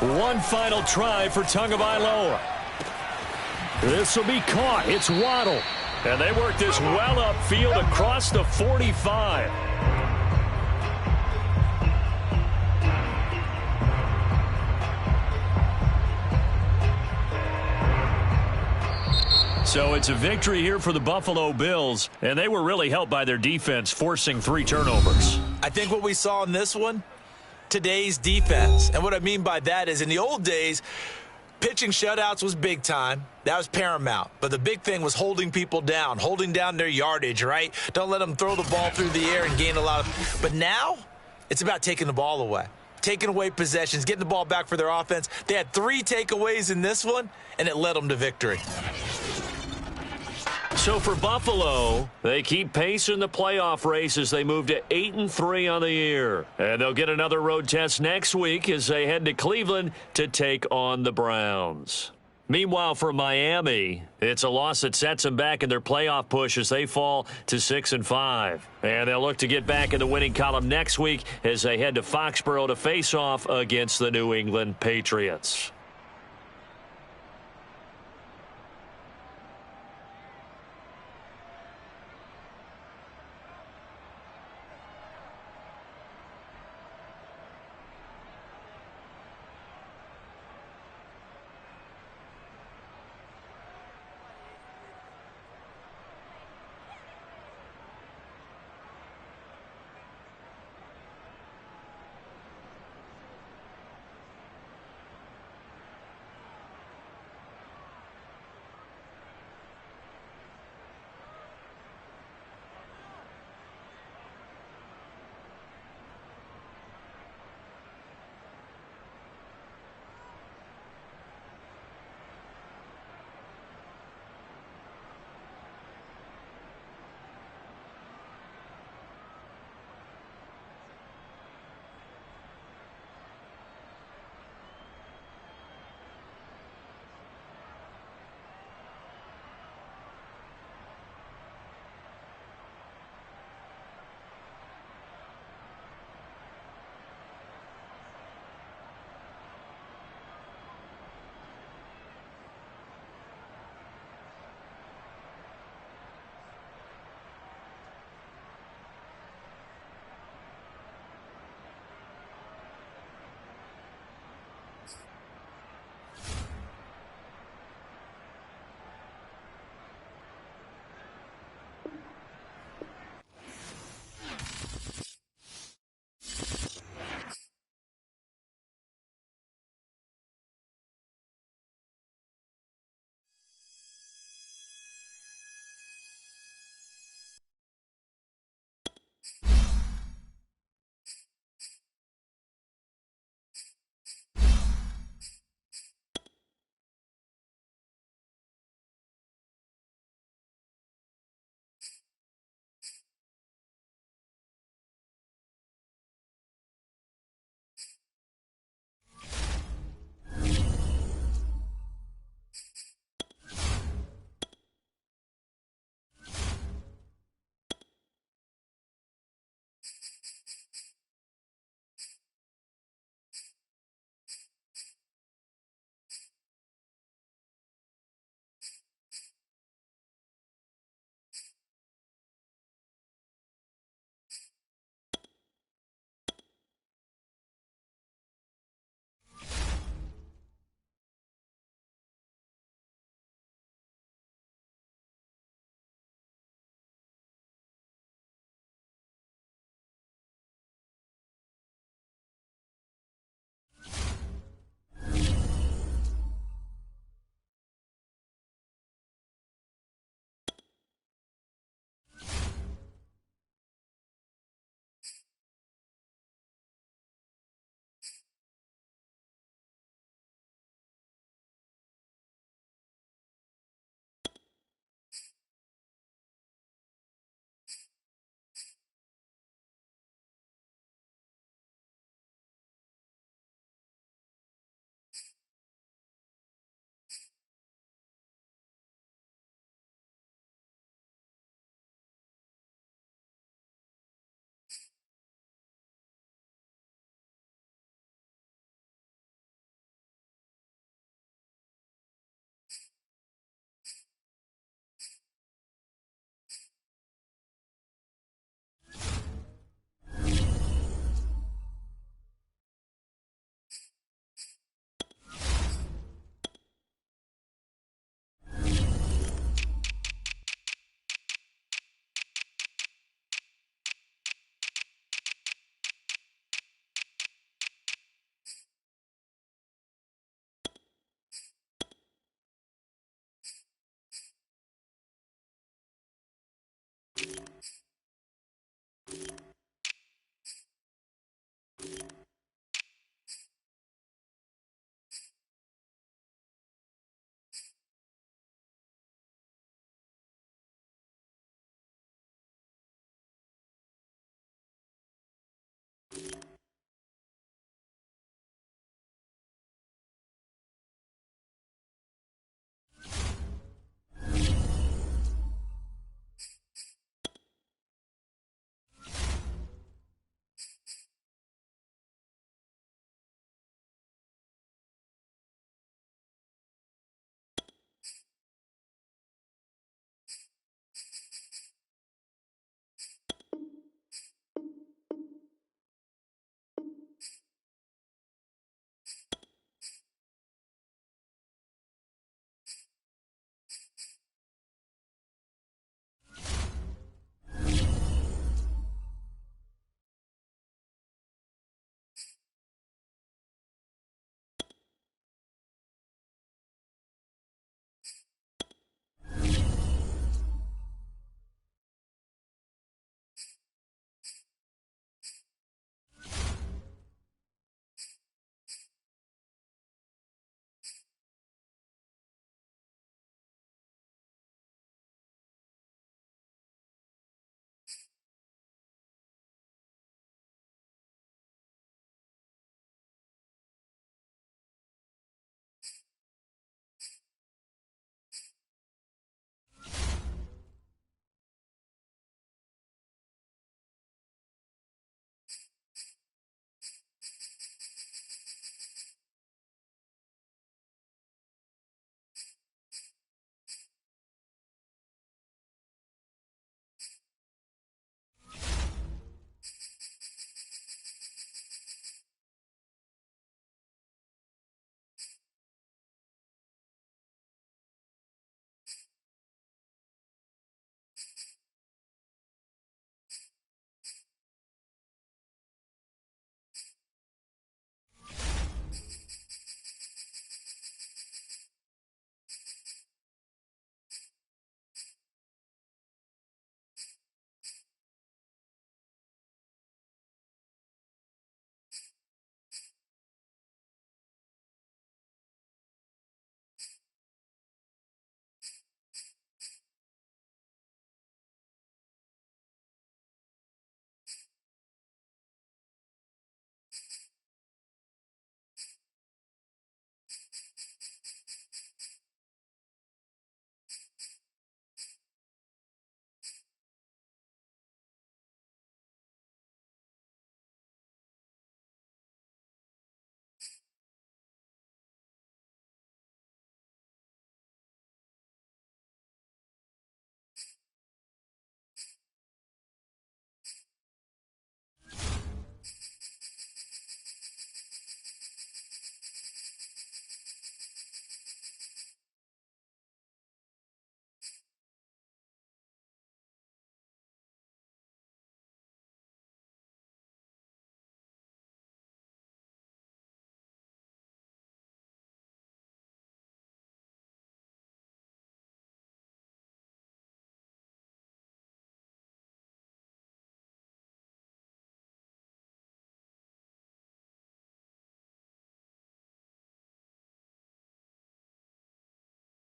Speaker 1: One final try for Tagovailoa.
Speaker 4: This will be caught. It's Waddle.
Speaker 1: And they work this well upfield across the 45. So it's a victory here for the Buffalo Bills, and they were really helped by their defense, forcing 3 turnovers.
Speaker 3: I think what we saw in this one, today's defense. And what I mean by that is in the old days, pitching shutouts was big time. That was paramount. But the big thing was holding people down, holding down their yardage, right? Don't let them throw the ball through the air and gain a lot of. But now it's about taking the ball away, taking away possessions, getting the ball back for their offense. They had 3 takeaways in this one, and it led them to victory.
Speaker 1: So for Buffalo, they keep pace in the playoff race as they move to 8-3 on the year. And they'll get another road test next week as they head to Cleveland to take on the Browns. Meanwhile, for Miami, it's a loss that sets them back in their playoff push as they fall to 6-5. And they'll look to get back in the winning column next week as they head to Foxborough to face off against the New England Patriots.